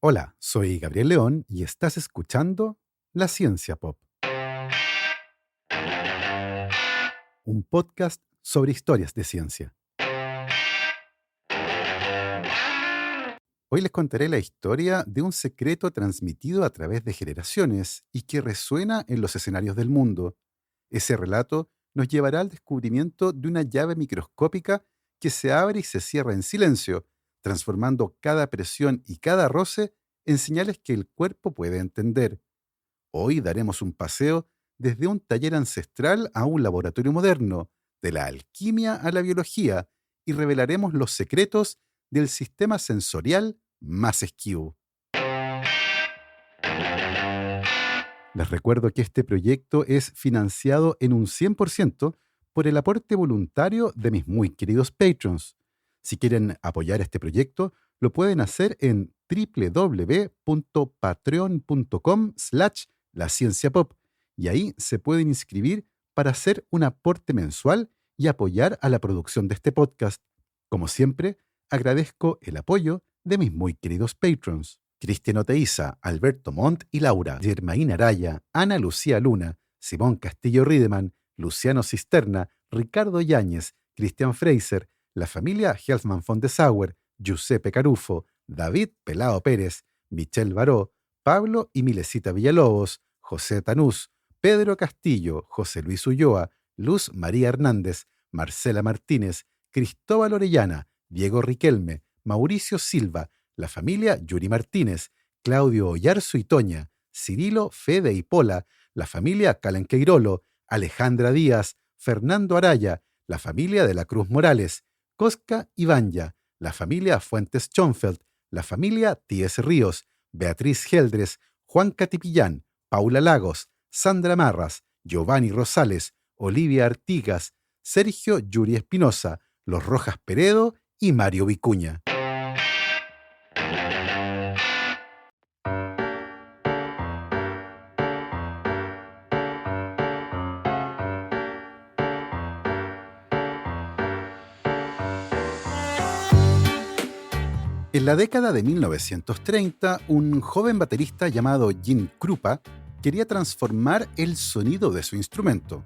Hola, soy Gabriel León y estás escuchando La Ciencia Pop, un podcast sobre historias de ciencia. Hoy les contaré la historia de un secreto transmitido a través de generaciones y que resuena en los escenarios del mundo. Ese relato nos llevará al descubrimiento de una llave microscópica que se abre y se cierra en silencio, transformando cada presión y cada roce en señales que el cuerpo puede entender. Hoy daremos un paseo desde un taller ancestral a un laboratorio moderno, de la alquimia a la biología, y revelaremos los secretos del sistema sensorial más esquivo. Les recuerdo que este proyecto es financiado en un 100% por el aporte voluntario de mis muy queridos patrons. Si quieren apoyar este proyecto, lo pueden hacer en www.patreon.com/lascienciapop y ahí se pueden inscribir para hacer un aporte mensual y apoyar a la producción de este podcast. Como siempre, agradezco el apoyo de mis muy queridos patrons: Cristian Oteiza, Alberto Montt y Laura, Germaín Araya, Ana Lucía Luna, Simón Castillo Riedemann, Luciano Cisterna, Ricardo Yáñez, Cristian Fraser, la familia Helfman von de Sauer, Giuseppe Carufo, David Pelao Pérez, Michelle Baró, Pablo y Milesita Villalobos, José Tanús, Pedro Castillo, José Luis Ulloa, Luz María Hernández, Marcela Martínez, Cristóbal Orellana, Diego Riquelme, Mauricio Silva, la familia Yuri Martínez, Claudio Oyarzo y Toña, Cirilo, Fede y Pola, la familia Calanqueirolo, Alejandra Díaz, Fernando Araya, la familia de la Cruz Morales, Cosca y Banya, la familia Fuentes Schonfeld, la familia Tíez Ríos, Beatriz Geldres, Juan Catipillán, Paula Lagos, Sandra Marras, Giovanni Rosales, Olivia Artigas, Sergio Yuri Espinosa, Los Rojas Peredo y Mario Vicuña. En la década de 1930, un joven baterista llamado Jim Krupa quería transformar el sonido de su instrumento.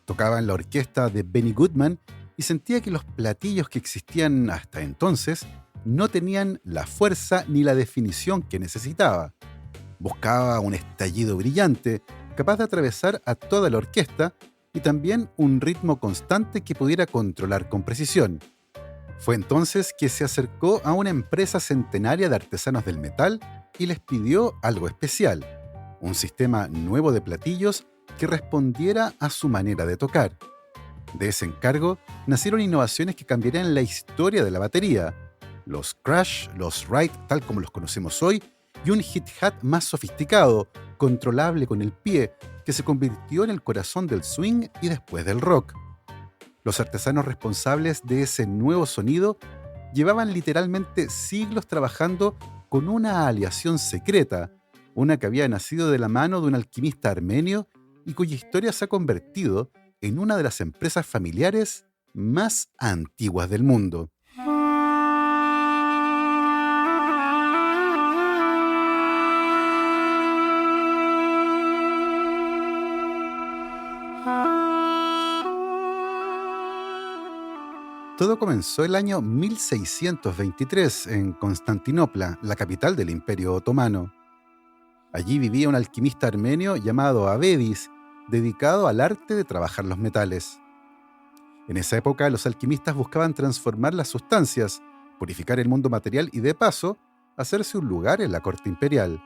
Tocaba en la orquesta de Benny Goodman y sentía que los platillos que existían hasta entonces no tenían la fuerza ni la definición que necesitaba. Buscaba un estallido brillante, capaz de atravesar a toda la orquesta, y también un ritmo constante que pudiera controlar con precisión. Fue entonces que se acercó a una empresa centenaria de artesanos del metal y les pidió algo especial: un sistema nuevo de platillos que respondiera a su manera de tocar. De ese encargo nacieron innovaciones que cambiarían la historia de la batería: los Crash, los Ride tal como los conocemos hoy, y un Hi-Hat más sofisticado, controlable con el pie, que se convirtió en el corazón del swing y después del rock. Los artesanos responsables de ese nuevo sonido llevaban literalmente siglos trabajando con una aleación secreta, una que había nacido de la mano de un alquimista armenio y cuya historia se ha convertido en una de las empresas familiares más antiguas del mundo. Todo comenzó el año 1623 en Constantinopla, la capital del Imperio Otomano. Allí vivía un alquimista armenio llamado Avedis, dedicado al arte de trabajar los metales. En esa época, los alquimistas buscaban transformar las sustancias, purificar el mundo material y, de paso, hacerse un lugar en la corte imperial.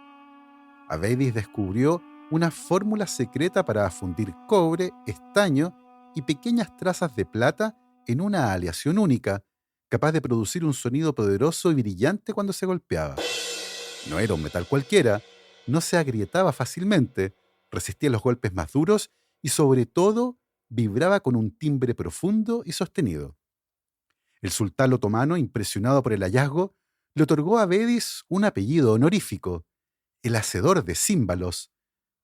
Avedis descubrió una fórmula secreta para fundir cobre, estaño y pequeñas trazas de plata en una aleación única, capaz de producir un sonido poderoso y brillante cuando se golpeaba. No era un metal cualquiera, no se agrietaba fácilmente, resistía los golpes más duros y, sobre todo, vibraba con un timbre profundo y sostenido. El sultán otomano, impresionado por el hallazgo, le otorgó a Avedis un apellido honorífico: el hacedor de címbalos,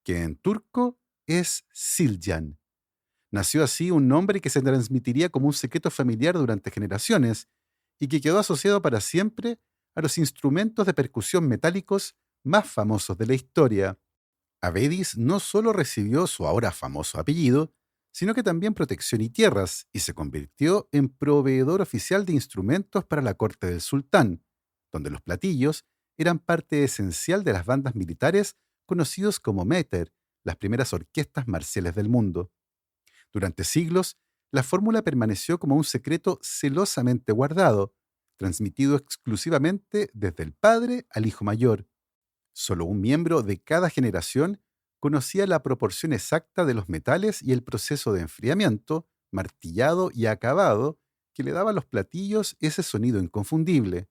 que en turco es Siljan. Nació así un nombre que se transmitiría como un secreto familiar durante generaciones y que quedó asociado para siempre a los instrumentos de percusión metálicos más famosos de la historia. Avedis no solo recibió su ahora famoso apellido, sino que también protección y tierras, y se convirtió en proveedor oficial de instrumentos para la corte del sultán, donde los platillos eran parte esencial de las bandas militares conocidos como meter, las primeras orquestas marciales del mundo. Durante siglos, la fórmula permaneció como un secreto celosamente guardado, transmitido exclusivamente desde el padre al hijo mayor. Solo un miembro de cada generación conocía la proporción exacta de los metales y el proceso de enfriamiento, martillado y acabado que le daba a los platillos ese sonido inconfundible.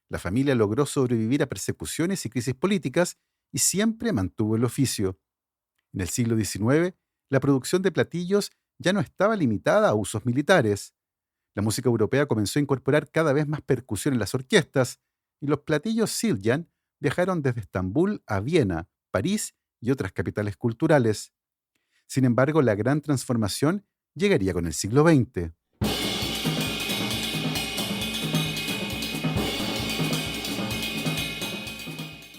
La familia logró sobrevivir a persecuciones y crisis políticas y siempre mantuvo el oficio. En el siglo XIX, la producción de platillos ya no estaba limitada a usos militares. La música europea comenzó a incorporar cada vez más percusión en las orquestas, y los platillos Siljan viajaron desde Estambul a Viena, París y otras capitales culturales. Sin embargo, la gran transformación llegaría con el siglo XX.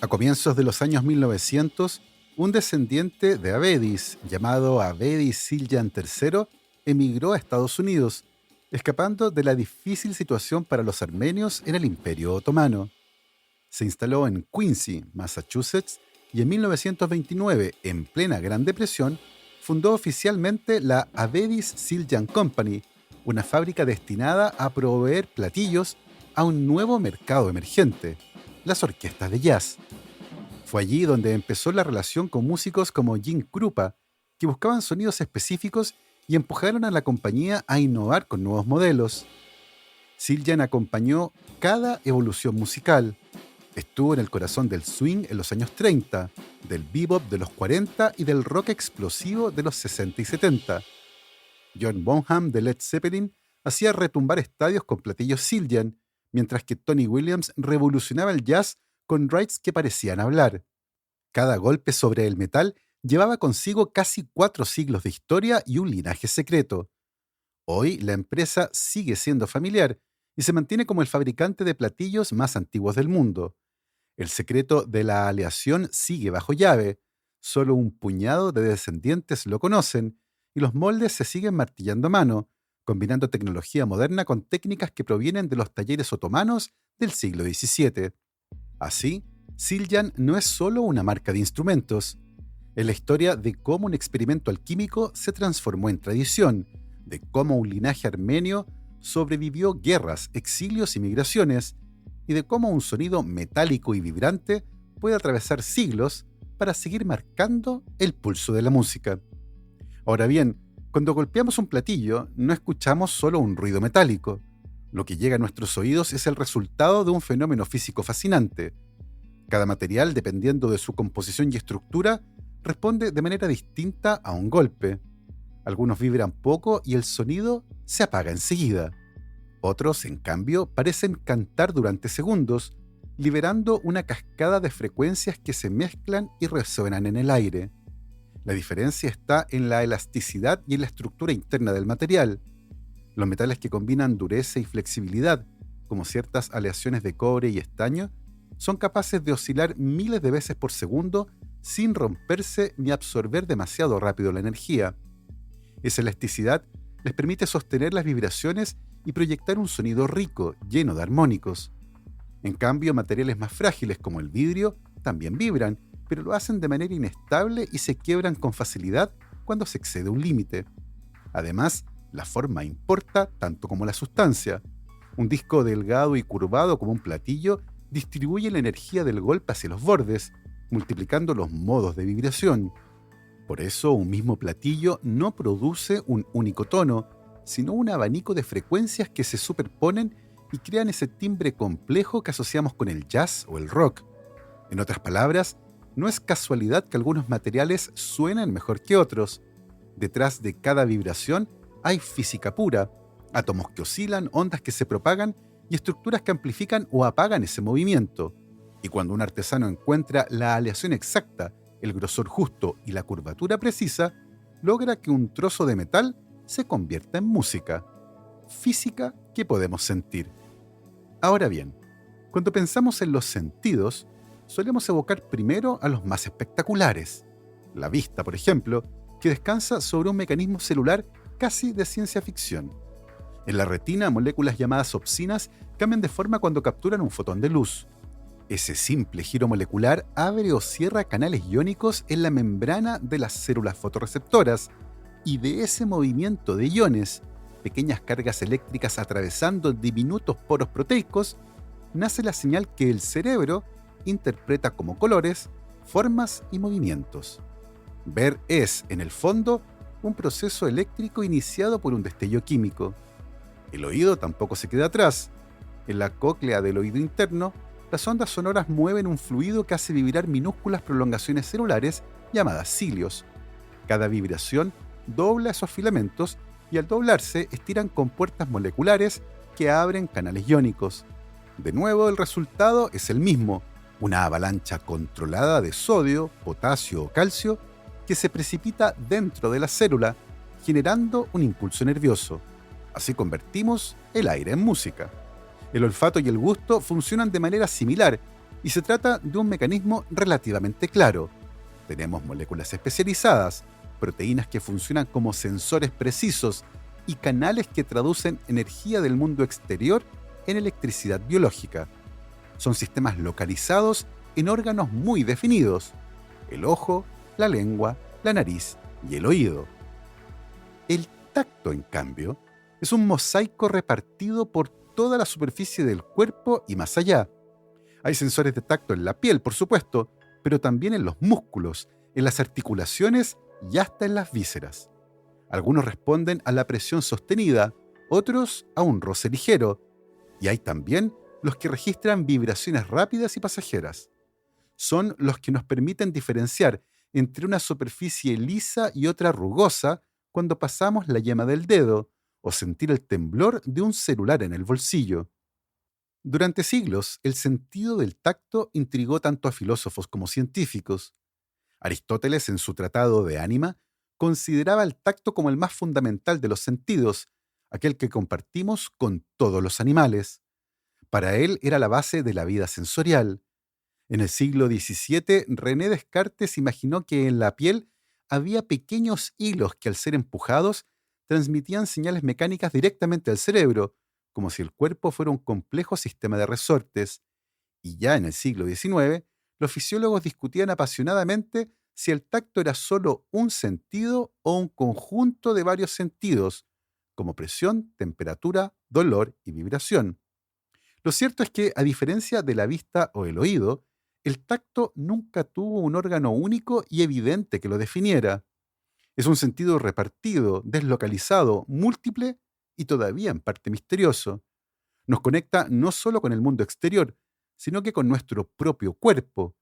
A comienzos de los años 1900, un descendiente de Avedis, llamado Avedis Siljan III, emigró a Estados Unidos, escapando de la difícil situación para los armenios en el Imperio Otomano. Se instaló en Quincy, Massachusetts, y en 1929, en plena Gran Depresión, fundó oficialmente la Avedis Siljan Company, una fábrica destinada a proveer platillos a un nuevo mercado emergente, las orquestas de jazz. Fue allí donde empezó la relación con músicos como Gene Krupa, que buscaban sonidos específicos y empujaron a la compañía a innovar con nuevos modelos. Siljan acompañó cada evolución musical. Estuvo en el corazón del swing en los años 30, del bebop de los 40 y del rock explosivo de los 60 y 70. John Bonham de Led Zeppelin hacía retumbar estadios con platillos Siljan, mientras que Tony Williams revolucionaba el jazz con rides que parecían hablar. Cada golpe sobre el metal llevaba consigo casi 4 siglos de historia y un linaje secreto. Hoy la empresa sigue siendo familiar y se mantiene como el fabricante de platillos más antiguos del mundo. El secreto de la aleación sigue bajo llave. Solo un puñado de descendientes lo conocen y los moldes se siguen martillando a mano, combinando tecnología moderna con técnicas que provienen de los talleres otomanos del siglo XVII. Así, Siljan no es solo una marca de instrumentos. Es la historia de cómo un experimento alquímico se transformó en tradición, de cómo un linaje armenio sobrevivió guerras, exilios y migraciones, y de cómo un sonido metálico y vibrante puede atravesar siglos para seguir marcando el pulso de la música. Ahora bien, cuando golpeamos un platillo, no escuchamos solo un ruido metálico. Lo que llega a nuestros oídos es el resultado de un fenómeno físico fascinante. Cada material, dependiendo de su composición y estructura, responde de manera distinta a un golpe. Algunos vibran poco y el sonido se apaga enseguida. Otros, en cambio, parecen cantar durante segundos, liberando una cascada de frecuencias que se mezclan y resuenan en el aire. La diferencia está en la elasticidad y en la estructura interna del material. Los metales que combinan dureza y flexibilidad, como ciertas aleaciones de cobre y estaño, son capaces de oscilar miles de veces por segundo sin romperse ni absorber demasiado rápido la energía. Esa elasticidad les permite sostener las vibraciones y proyectar un sonido rico, lleno de armónicos. En cambio, materiales más frágiles como el vidrio también vibran, pero lo hacen de manera inestable y se quiebran con facilidad cuando se excede un límite. Además, la forma importa tanto como la sustancia. Un disco delgado y curvado como un platillo distribuye la energía del golpe hacia los bordes, multiplicando los modos de vibración. Por eso, un mismo platillo no produce un único tono, sino un abanico de frecuencias que se superponen y crean ese timbre complejo que asociamos con el jazz o el rock. En otras palabras, no es casualidad que algunos materiales suenan mejor que otros. Detrás de cada vibración hay física pura, átomos que oscilan, ondas que se propagan y estructuras que amplifican o apagan ese movimiento. Y cuando un artesano encuentra la aleación exacta, el grosor justo y la curvatura precisa, logra que un trozo de metal se convierta en música. Física que podemos sentir. Ahora bien, Cuando pensamos en los sentidos, solemos evocar primero a los más espectaculares. La vista, por ejemplo, que descansa sobre un mecanismo celular casi de ciencia ficción. En la retina, moléculas llamadas opsinas cambian de forma cuando capturan un fotón de luz. Ese simple giro molecular abre o cierra canales iónicos en la membrana de las células fotorreceptoras, y de ese movimiento de iones, pequeñas cargas eléctricas atravesando diminutos poros proteicos, nace la señal que el cerebro interpreta como colores, formas y movimientos. Ver es, en el fondo, un proceso eléctrico iniciado por un destello químico. El oído tampoco se queda atrás. En la cóclea del oído interno, las ondas sonoras mueven un fluido que hace vibrar minúsculas prolongaciones celulares llamadas cilios. Cada vibración dobla esos filamentos y al doblarse estiran compuertas moleculares que abren canales iónicos. De nuevo, el resultado es el mismo, una avalancha controlada de sodio, potasio o calcio que se precipita dentro de la célula, generando un impulso nervioso. Así convertimos el aire en música. El olfato y el gusto funcionan de manera similar y se trata de un mecanismo relativamente claro. Tenemos moléculas especializadas, proteínas que funcionan como sensores precisos y canales que traducen energía del mundo exterior en electricidad biológica. Son sistemas localizados en órganos muy definidos: el ojo, la lengua, la nariz y el oído. El tacto, en cambio, es un mosaico repartido por toda la superficie del cuerpo y más allá. Hay sensores de tacto en la piel, por supuesto, pero también en los músculos, en las articulaciones y hasta en las vísceras. Algunos responden a la presión sostenida, otros a un roce ligero, y hay también los que registran vibraciones rápidas y pasajeras. Son los que nos permiten diferenciar entre una superficie lisa y otra rugosa cuando pasamos la yema del dedo, o sentir el temblor de un celular en el bolsillo. Durante siglos, el sentido del tacto intrigó tanto a filósofos como científicos. Aristóteles, en su Tratado de Ánima, consideraba el tacto como el más fundamental de los sentidos, aquel que compartimos con todos los animales. Para él era la base de la vida sensorial. En el siglo XVII, René Descartes imaginó que en la piel había pequeños hilos que, al ser empujados, transmitían señales mecánicas directamente al cerebro, como si el cuerpo fuera un complejo sistema de resortes. Y ya en el siglo XIX, los fisiólogos discutían apasionadamente si el tacto era solo un sentido o un conjunto de varios sentidos, como presión, temperatura, dolor y vibración. Lo cierto es que, a diferencia de la vista o el oído, el tacto nunca tuvo un órgano único y evidente que lo definiera. Es un sentido repartido, deslocalizado, múltiple y todavía en parte misterioso. Nos conecta no solo con el mundo exterior, sino que con nuestro propio cuerpo.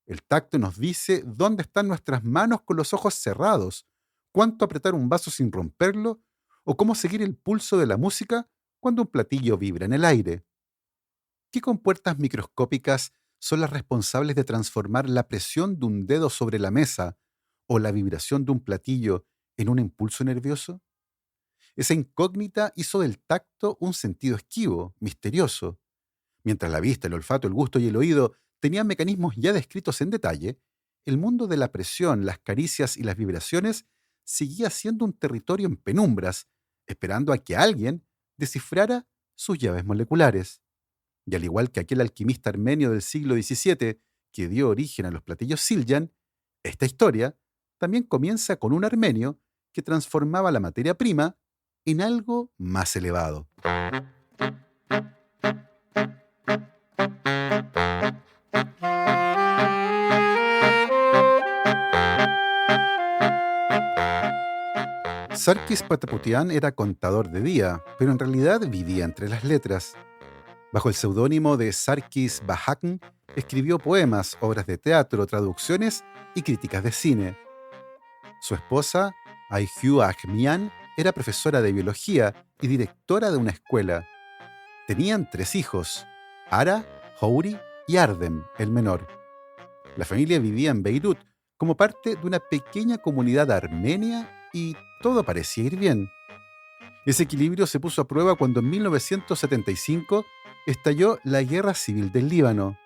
El tacto nos dice dónde están nuestras manos con los ojos cerrados, cuánto apretar un vaso sin romperlo, o cómo seguir el pulso de la música cuando un platillo vibra en el aire. ¿Qué compuertas microscópicas son las responsables de transformar la presión de un dedo sobre la mesa o la vibración de un platillo en un impulso nervioso? Esa incógnita hizo del tacto un sentido esquivo, misterioso. Mientras la vista, el olfato, el gusto y el oído tenían mecanismos ya descritos en detalle, el mundo de la presión, las caricias y las vibraciones seguía siendo un territorio en penumbras, esperando a que alguien descifrara sus llaves moleculares. Y al igual que aquel alquimista armenio del siglo XVII que dio origen a los platillos Siljan, esta historia también comienza con un armenio que transformaba la materia prima en algo más elevado. Sarkis Pataputian era contador de día, pero en realidad vivía entre las letras. Bajo el seudónimo de Sarkis Bahakn, escribió poemas, obras de teatro, traducciones y críticas de cine. Su esposa, Ayhü Ahmian, era profesora de biología y directora de una escuela. Tenían 3 hijos: Ara, Houri y Ardem, el menor. La familia vivía en Beirut como parte de una pequeña comunidad armenia y todo parecía ir bien. Ese equilibrio se puso a prueba cuando en 1975 estalló la Guerra Civil del Líbano.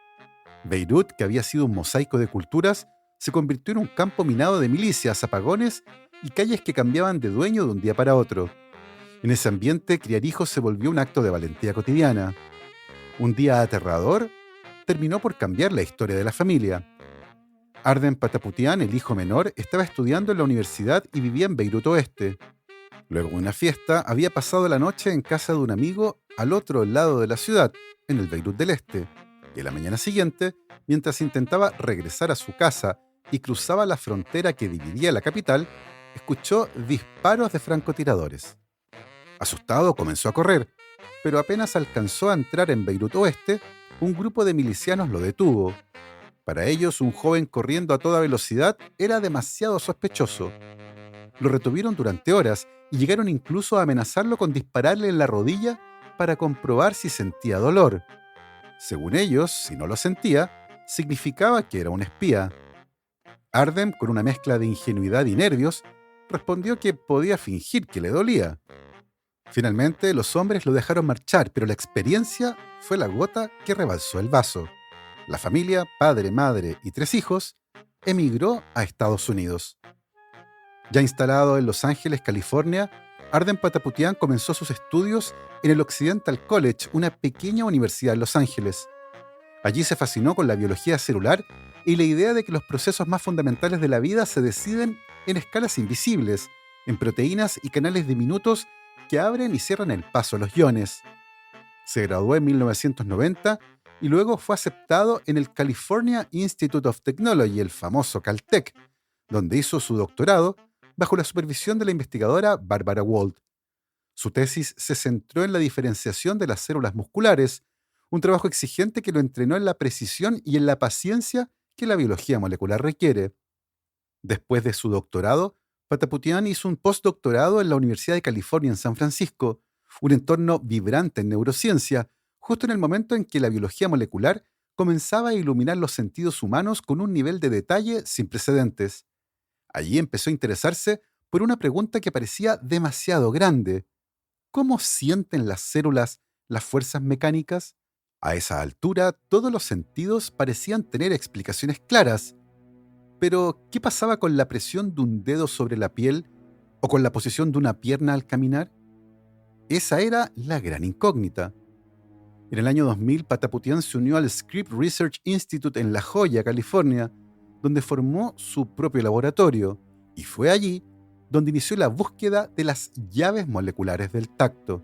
Beirut, que había sido un mosaico de culturas, se convirtió en un campo minado de milicias, apagones y calles que cambiaban de dueño de un día para otro. En ese ambiente, criar hijos se volvió un acto de valentía cotidiana. Un día aterrador terminó por cambiar la historia de la familia. Arden Pataputian, el hijo menor, estaba estudiando en la universidad y vivía en Beirut Oeste. Luego de una fiesta, había pasado la noche en casa de un amigo al otro lado de la ciudad, en el Beirut del Este. Y a la mañana siguiente, mientras intentaba regresar a su casa y cruzaba la frontera que dividía la capital, escuchó disparos de francotiradores. Asustado, comenzó a correr, pero apenas alcanzó a entrar en Beirut Oeste, un grupo de milicianos lo detuvo. Para ellos, un joven corriendo a toda velocidad era demasiado sospechoso. Lo retuvieron durante horas y llegaron incluso a amenazarlo con dispararle en la rodilla para comprobar si sentía dolor. Según ellos, si no lo sentía, significaba que era un espía. Ardem, con una mezcla de ingenuidad y nervios, respondió que podía fingir que le dolía. Finalmente, los hombres lo dejaron marchar, pero la experiencia fue la gota que rebalsó el vaso. La familia, padre, madre y 3 hijos, emigró a Estados Unidos. Ya instalado en Los Ángeles, California, Arden Pataputian comenzó sus estudios en el Occidental College, una pequeña universidad en Los Ángeles. Allí se fascinó con la biología celular y la idea de que los procesos más fundamentales de la vida se deciden en escalas invisibles, en proteínas y canales diminutos que abren y cierran el paso a los iones. Se graduó en 1990 y luego fue aceptado en el California Institute of Technology, el famoso Caltech, donde hizo su doctorado bajo la supervisión de la investigadora Barbara Wald. Su tesis se centró en la diferenciación de las células musculares, un trabajo exigente que lo entrenó en la precisión y en la paciencia que la biología molecular requiere. Después de su doctorado, Pataputian hizo un postdoctorado en la Universidad de California en San Francisco, un entorno vibrante en neurociencia, justo en el momento en que la biología molecular comenzaba a iluminar los sentidos humanos con un nivel de detalle sin precedentes. Allí empezó a interesarse por una pregunta que parecía demasiado grande. ¿Cómo sienten las células las fuerzas mecánicas? A esa altura, todos los sentidos parecían tener explicaciones claras. Pero, ¿qué pasaba con la presión de un dedo sobre la piel o con la posición de una pierna al caminar? Esa era la gran incógnita. En el año 2000, Pataputian se unió al Scripps Research Institute en La Joya, California, donde formó su propio laboratorio, y fue allí donde inició la búsqueda de las llaves moleculares del tacto.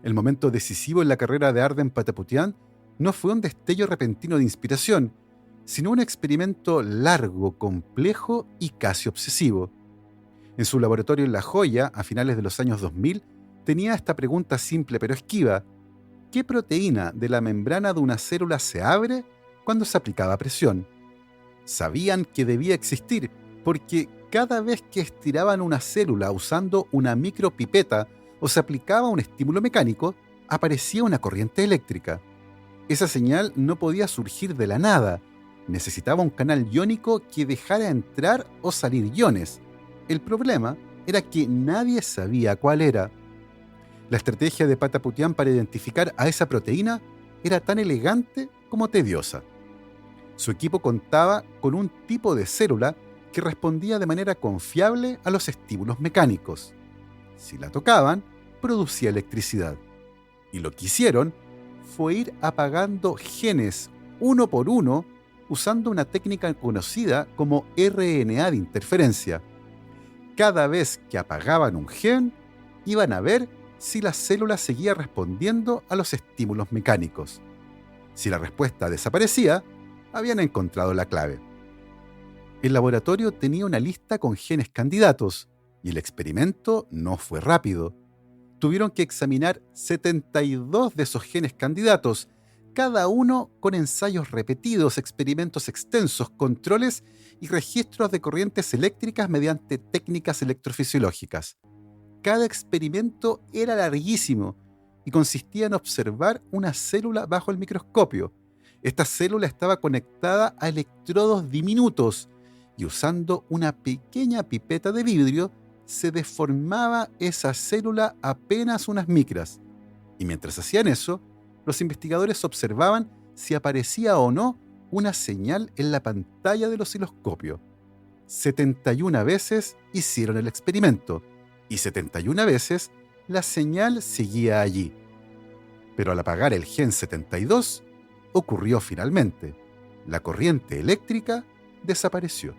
El momento decisivo en la carrera de Arden Pataputian no fue un destello repentino de inspiración, sino un experimento largo, complejo y casi obsesivo. En su laboratorio en La Joya, a finales de los años 2000, tenía esta pregunta simple pero esquiva: ¿qué proteína de la membrana de una célula se abre cuando se aplicaba presión? Sabían que debía existir, porque cada vez que estiraban una célula usando una micropipeta o se aplicaba un estímulo mecánico, aparecía una corriente eléctrica. Esa señal no podía surgir de la nada. Necesitaba un canal iónico que dejara entrar o salir iones. El problema era que nadie sabía cuál era. La estrategia de Pataputian para identificar a esa proteína era tan elegante como tediosa. Su equipo contaba con un tipo de célula que respondía de manera confiable a los estímulos mecánicos. Si la tocaban, producía electricidad. Y lo que hicieron fue ir apagando genes uno por uno usando una técnica conocida como RNA de interferencia. Cada vez que apagaban un gen, iban a ver si la célula seguía respondiendo a los estímulos mecánicos. Si la respuesta desaparecía, habían encontrado la clave. El laboratorio tenía una lista con genes candidatos y el experimento no fue rápido. Tuvieron que examinar 72 de esos genes candidatos, cada uno con ensayos repetidos, experimentos extensos, controles y registros de corrientes eléctricas mediante técnicas electrofisiológicas. Cada experimento era larguísimo y consistía en observar una célula bajo el microscopio. Esta célula estaba conectada a electrodos diminutos y usando una pequeña pipeta de vidrio se deformaba esa célula apenas unas micras. Y mientras hacían eso, los investigadores observaban si aparecía o no una señal en la pantalla del osciloscopio. 71 veces hicieron el experimento y 71 veces la señal seguía allí. Pero al apagar el gen 72, ocurrió finalmente. La corriente eléctrica desapareció.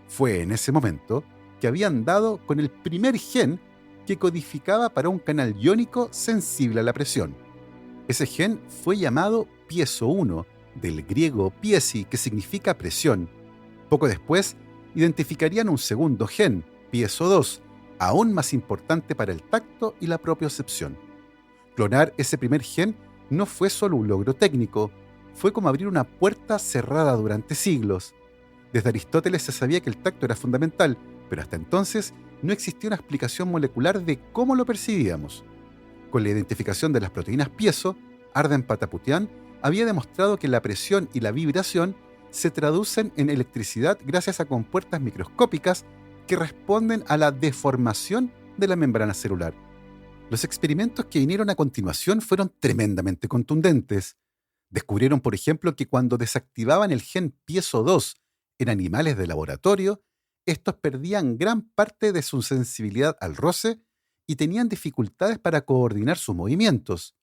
Fue en ese momento que habían dado con el primer gen que codificaba para un canal iónico sensible a la presión. Ese gen fue llamado piezo 1, del griego piesi, que significa presión. Poco después, identificarían un segundo gen, piezo 2, aún más importante para el tacto y la propiocepción. Clonar ese primer gen no fue solo un logro técnico, fue como abrir una puerta cerrada durante siglos. Desde Aristóteles se sabía que el tacto era fundamental, pero hasta entonces no existía una explicación molecular de cómo lo percibíamos. Con la identificación de las proteínas piezo, Arden Pataputian había demostrado que la presión y la vibración se traducen en electricidad gracias a compuertas microscópicas que responden a la deformación de la membrana celular. Los experimentos que vinieron a continuación fueron tremendamente contundentes. Descubrieron, por ejemplo, que cuando desactivaban el gen piezo 2 en animales de laboratorio, estos perdían gran parte de su sensibilidad al roce y tenían dificultades para coordinar sus movimientos.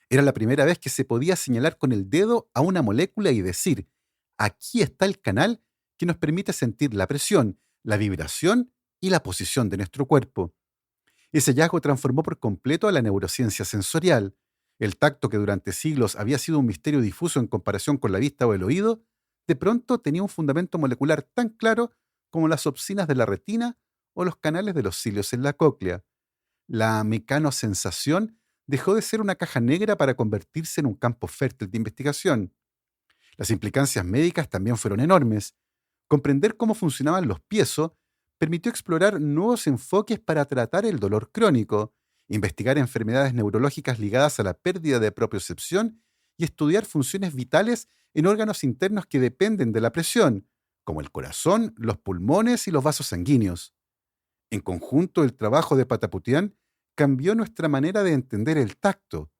Era la primera vez que se podía señalar con el dedo a una molécula y decir: aquí está el canal que nos permite sentir la presión, la vibración y la posición de nuestro cuerpo. Ese hallazgo transformó por completo a la neurociencia sensorial. El tacto, que durante siglos había sido un misterio difuso en comparación con la vista o el oído, de pronto tenía un fundamento molecular tan claro como las opsinas de la retina o los canales de los cilios en la cóclea. La mecanosensación dejó de ser una caja negra para convertirse en un campo fértil de investigación. Las implicancias médicas también fueron enormes. Comprender cómo funcionaban los piezo permitió explorar nuevos enfoques para tratar el dolor crónico, investigar enfermedades neurológicas ligadas a la pérdida de propiocepción y estudiar funciones vitales en órganos internos que dependen de la presión, como el corazón, los pulmones y los vasos sanguíneos. En conjunto, el trabajo de Pataputian cambió nuestra manera de entender el tacto.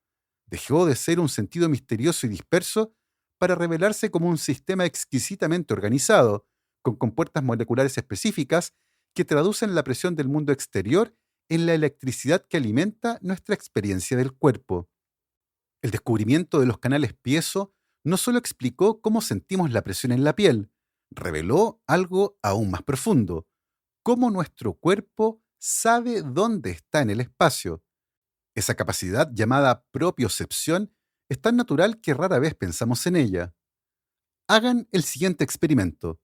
Dejó de ser un sentido misterioso y disperso para revelarse como un sistema exquisitamente organizado, con compuertas moleculares específicas que traducen la presión del mundo exterior en la electricidad que alimenta nuestra experiencia del cuerpo. El descubrimiento de los canales piezo no solo explicó cómo sentimos la presión en la piel, reveló algo aún más profundo: cómo nuestro cuerpo sabe dónde está en el espacio. Esa capacidad, llamada propiocepción, es tan natural que rara vez pensamos en ella. Hagan el siguiente experimento.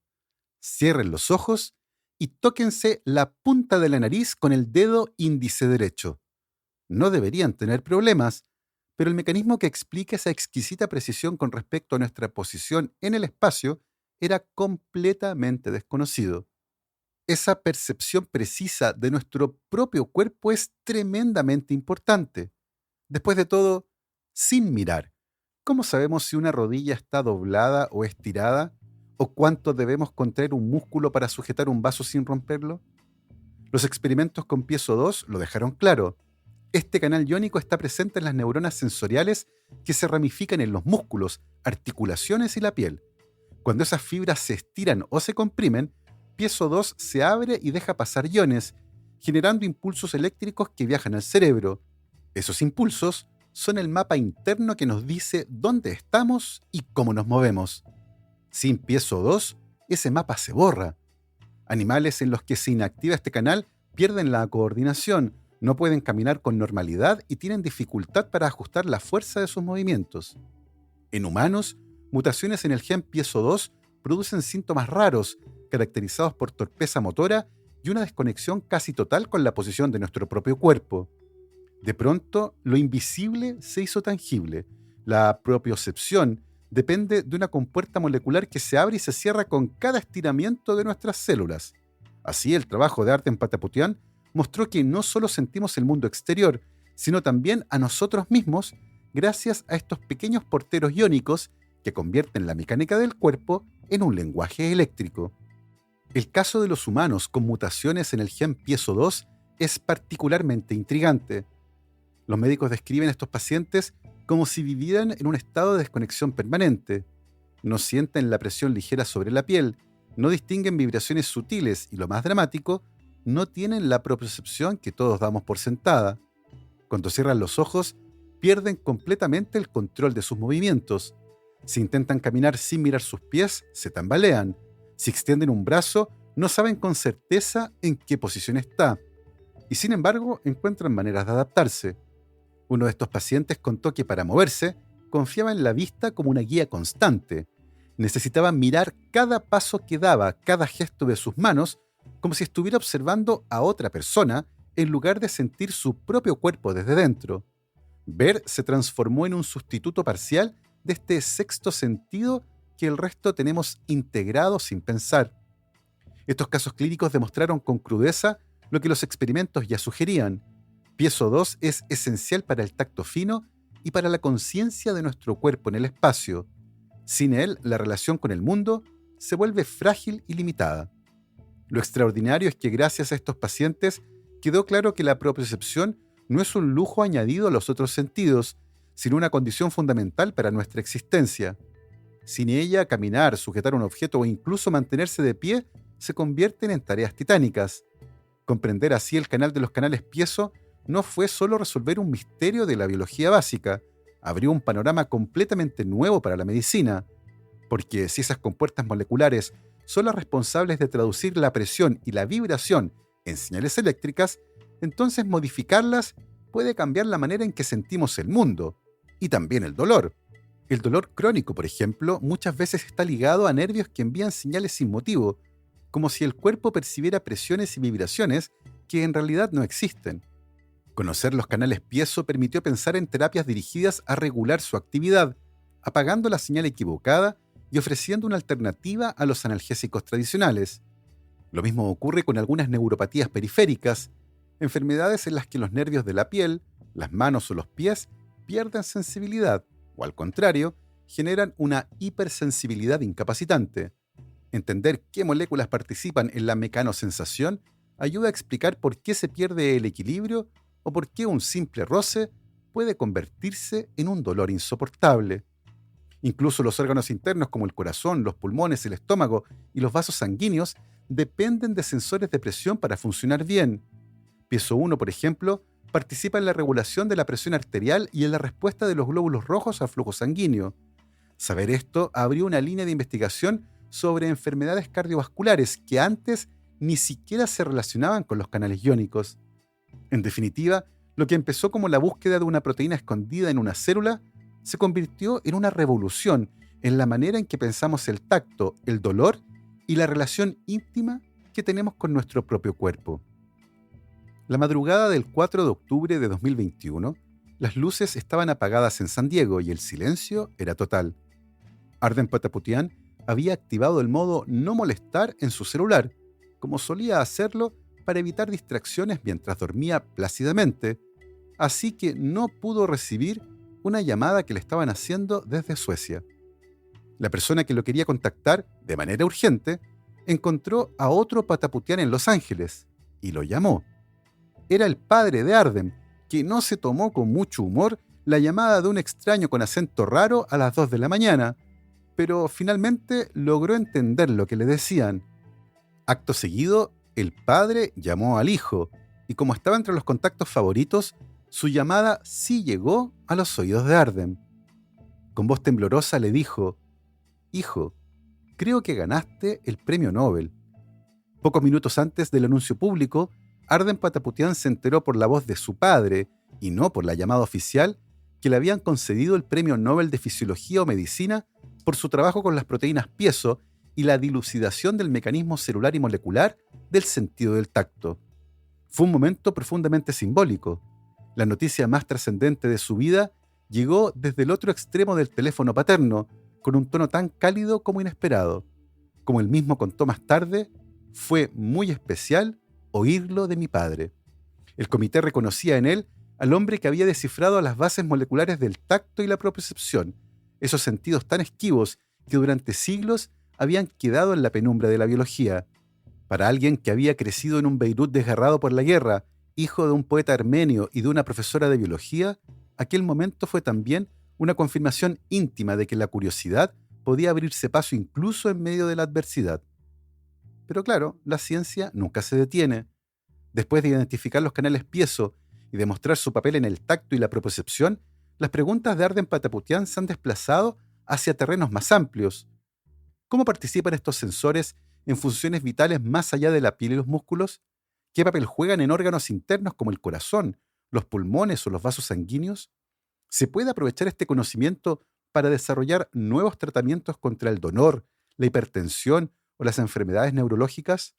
Cierren los ojos y tóquense la punta de la nariz con el dedo índice derecho. No deberían tener problemas, pero el mecanismo que explica esa exquisita precisión con respecto a nuestra posición en el espacio era completamente desconocido. Esa percepción precisa de nuestro propio cuerpo es tremendamente importante. Después de todo, sin mirar, ¿cómo sabemos si una rodilla está doblada o estirada? ¿O cuánto debemos contraer un músculo para sujetar un vaso sin romperlo? Los experimentos con piezo 2 lo dejaron claro. Este canal iónico está presente en las neuronas sensoriales que se ramifican en los músculos, articulaciones y la piel. Cuando esas fibras se estiran o se comprimen, piezo 2 se abre y deja pasar iones, generando impulsos eléctricos que viajan al cerebro. Esos impulsos son el mapa interno que nos dice dónde estamos y cómo nos movemos. Sin piezo 2, ese mapa se borra. Animales en los que se inactiva este canal pierden la coordinación, no pueden caminar con normalidad y tienen dificultad para ajustar la fuerza de sus movimientos. En humanos, mutaciones en el gen piezo 2 producen síntomas raros, caracterizados por torpeza motora y una desconexión casi total con la posición de nuestro propio cuerpo. De pronto, lo invisible se hizo tangible. La propiocepción depende de una compuerta molecular que se abre y se cierra con cada estiramiento de nuestras células. Así, el trabajo de Arden Pataputian mostró que no solo sentimos el mundo exterior, sino también a nosotros mismos gracias a estos pequeños porteros iónicos que convierten la mecánica del cuerpo en un lenguaje eléctrico. El caso de los humanos con mutaciones en el gen piezo 2 es particularmente intrigante. Los médicos describen a estos pacientes como si vivieran en un estado de desconexión permanente. No sienten la presión ligera sobre la piel, no distinguen vibraciones sutiles y, lo más dramático, no tienen la propiocepción que todos damos por sentada. Cuando cierran los ojos, pierden completamente el control de sus movimientos. Si intentan caminar sin mirar sus pies, se tambalean. Si extienden un brazo, no saben con certeza en qué posición está. Y sin embargo, encuentran maneras de adaptarse. Uno de estos pacientes contó que para moverse, confiaba en la vista como una guía constante. Necesitaba mirar cada paso que daba, cada gesto de sus manos, como si estuviera observando a otra persona en lugar de sentir su propio cuerpo desde dentro. Ver se transformó en un sustituto parcial de este sexto sentido que el resto tenemos integrado sin pensar. Estos casos clínicos demostraron con crudeza lo que los experimentos ya sugerían. Piezo 2 es esencial para el tacto fino y para la conciencia de nuestro cuerpo en el espacio. Sin él, la relación con el mundo se vuelve frágil y limitada. Lo extraordinario es que gracias a estos pacientes quedó claro que la propiocepción no es un lujo añadido a los otros sentidos, sino una condición fundamental para nuestra existencia. Sin ella, caminar, sujetar un objeto o incluso mantenerse de pie se convierten en tareas titánicas. Comprender así el canal de los canales piezo no fue solo resolver un misterio de la biología básica, abrió un panorama completamente nuevo para la medicina, porque si esas compuertas moleculares son las responsables de traducir la presión y la vibración en señales eléctricas, entonces modificarlas puede cambiar la manera en que sentimos el mundo, y también el dolor. El dolor crónico, por ejemplo, muchas veces está ligado a nervios que envían señales sin motivo, como si el cuerpo percibiera presiones y vibraciones que en realidad no existen. Conocer los canales piezo permitió pensar en terapias dirigidas a regular su actividad, apagando la señal equivocada y ofreciendo una alternativa a los analgésicos tradicionales. Lo mismo ocurre con algunas neuropatías periféricas, enfermedades en las que los nervios de la piel, las manos o los pies pierden sensibilidad, o al contrario, generan una hipersensibilidad incapacitante. Entender qué moléculas participan en la mecanosensación ayuda a explicar por qué se pierde el equilibrio o por qué un simple roce puede convertirse en un dolor insoportable. Incluso los órganos internos como el corazón, los pulmones, el estómago y los vasos sanguíneos dependen de sensores de presión para funcionar bien. Piezo 1, por ejemplo, participa en la regulación de la presión arterial y en la respuesta de los glóbulos rojos al flujo sanguíneo. Saber esto abrió una línea de investigación sobre enfermedades cardiovasculares que antes ni siquiera se relacionaban con los canales iónicos. En definitiva, lo que empezó como la búsqueda de una proteína escondida en una célula se convirtió en una revolución en la manera en que pensamos el tacto, el dolor y la relación íntima que tenemos con nuestro propio cuerpo. La madrugada del 4 de octubre de 2021, las luces estaban apagadas en San Diego y el silencio era total. Arden Pataputian había activado el modo no molestar en su celular, como solía hacerlo para evitar distracciones mientras dormía plácidamente, así que no pudo recibir una llamada que le estaban haciendo desde Suecia. La persona que lo quería contactar de manera urgente encontró a otro Pataputian en Los Ángeles y lo llamó. Era el padre de Arden, que no se tomó con mucho humor la llamada de un extraño con acento raro a las 2 de la mañana, pero finalmente logró entender lo que le decían. Acto seguido, el padre llamó al hijo, y como estaba entre los contactos favoritos, su llamada sí llegó a los oídos de Arden. Con voz temblorosa le dijo: «Hijo, creo que ganaste el premio Nobel». Pocos minutos antes del anuncio público, Arden Pataputian se enteró por la voz de su padre, y no por la llamada oficial, que le habían concedido el premio Nobel de Fisiología o Medicina por su trabajo con las proteínas piezo y la dilucidación del mecanismo celular y molecular del sentido del tacto. Fue un momento profundamente simbólico. La noticia más trascendente de su vida llegó desde el otro extremo del teléfono paterno, con un tono tan cálido como inesperado. Como él mismo contó más tarde, fue muy especial oírlo de mi padre. El comité reconocía en él al hombre que había descifrado las bases moleculares del tacto y la propiocepción, esos sentidos tan esquivos que durante siglos habían quedado en la penumbra de la biología. Para alguien que había crecido en un Beirut desgarrado por la guerra, hijo de un poeta armenio y de una profesora de biología, aquel momento fue también una confirmación íntima de que la curiosidad podía abrirse paso incluso en medio de la adversidad. Pero claro, la ciencia nunca se detiene. Después de identificar los canales piezo y demostrar su papel en el tacto y la propiocepción, las preguntas de Arden Pataputian se han desplazado hacia terrenos más amplios. ¿Cómo participan estos sensores en funciones vitales más allá de la piel y los músculos? ¿Qué papel juegan en órganos internos como el corazón, los pulmones o los vasos sanguíneos? ¿Se puede aprovechar este conocimiento para desarrollar nuevos tratamientos contra el dolor, la hipertensión o las enfermedades neurológicas?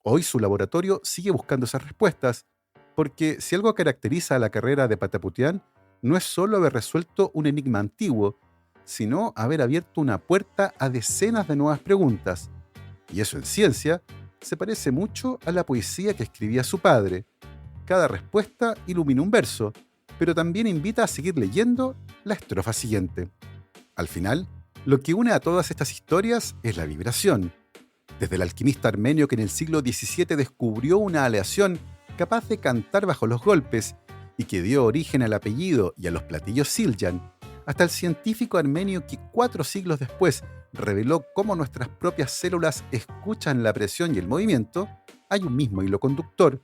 Hoy su laboratorio sigue buscando esas respuestas, porque si algo caracteriza a la carrera de Pataputian, no es solo haber resuelto un enigma antiguo, sino haber abierto una puerta a decenas de nuevas preguntas. Y eso en ciencia se parece mucho a la poesía que escribía su padre. Cada respuesta ilumina un verso, pero también invita a seguir leyendo la estrofa siguiente. Al final, lo que une a todas estas historias es la vibración. Desde el alquimista armenio que en el siglo XVII descubrió una aleación capaz de cantar bajo los golpes y que dio origen al apellido y a los platillos Siljan, hasta el científico armenio que 4 siglos después reveló cómo nuestras propias células escuchan la presión y el movimiento, hay un mismo hilo conductor.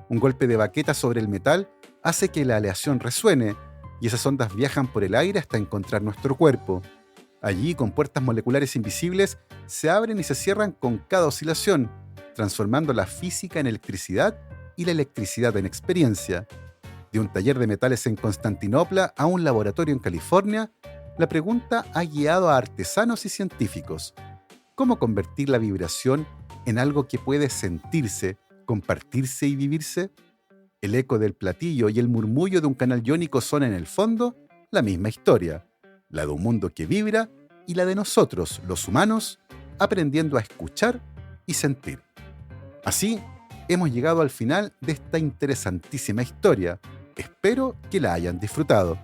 Un golpe de baqueta sobre el metal hace que la aleación resuene y esas ondas viajan por el aire hasta encontrar nuestro cuerpo. Allí, con puertas moleculares invisibles, se abren y se cierran con cada oscilación, transformando la física en electricidad y la electricidad en experiencia. De un taller de metales en Constantinopla a un laboratorio en California, la pregunta ha guiado a artesanos y científicos. ¿Cómo convertir la vibración en algo que puede sentirse, compartirse y vivirse? El eco del platillo y el murmullo de un canal iónico son, en el fondo, la misma historia, la de un mundo que vibra y la de nosotros, los humanos, aprendiendo a escuchar y sentir. Así, hemos llegado al final de esta interesantísima historia. Espero que la hayan disfrutado.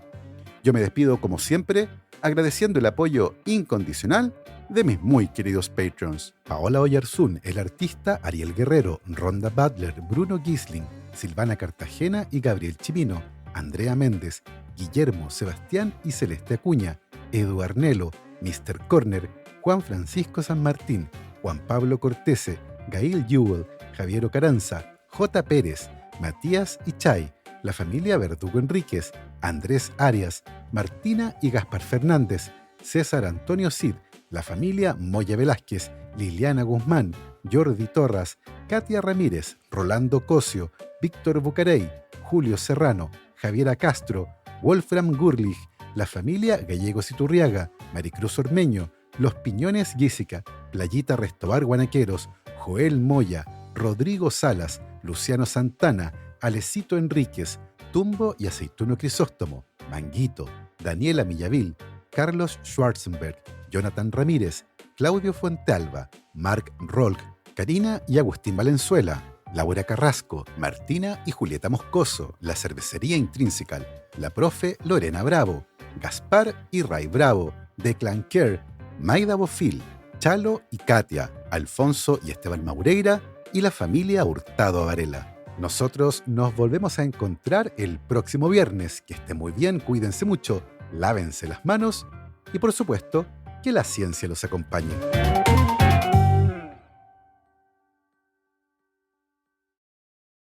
Yo me despido, como siempre, agradeciendo el apoyo incondicional de mis muy queridos Patreons: Paola Oyarzún, el artista Ariel Guerrero, Rhonda Butler, Bruno Gisling, Silvana Cartagena y Gabriel Chimino, Andrea Méndez, Guillermo, Sebastián y Celeste Acuña, Edu Arnelo, Mr. Corner, Juan Francisco San Martín, Juan Pablo Cortese, Gail Jewell, Javier Ocaranza, J. Pérez, Matías Ichay, la familia Verdugo Enríquez, Andrés Arias, Martina y Gaspar Fernández, César Antonio Cid, la familia Moya Velázquez, Liliana Guzmán, Jordi Torras, Katia Ramírez, Rolando Cosio, Víctor Bucarey, Julio Serrano, Javiera Castro, Wolfram Gurlich, la familia Gallegos Iturriaga, Maricruz Ormeño, Los Piñones Guísica, Playita Restobar Guanaqueros, Joel Moya, Rodrigo Salas, Luciano Santana, Alecito Enríquez, Tumbo y Aceituno Crisóstomo, Manguito, Daniela Millavil, Carlos Schwarzenberg, Jonathan Ramírez, Claudio Fuentealba, Mark Rolk, Karina y Agustín Valenzuela, Laura Carrasco, Martina y Julieta Moscoso, La Cervecería Intrínseca, la profe Lorena Bravo, Gaspar y Ray Bravo, Declan Kerr, Maida Bofil, Chalo y Katia, Alfonso y Esteban Maureira y la familia Hurtado Varela. Nosotros nos volvemos a encontrar el próximo viernes. Que esté muy bien, cuídense mucho, lávense las manos y por supuesto, que la ciencia los acompañe.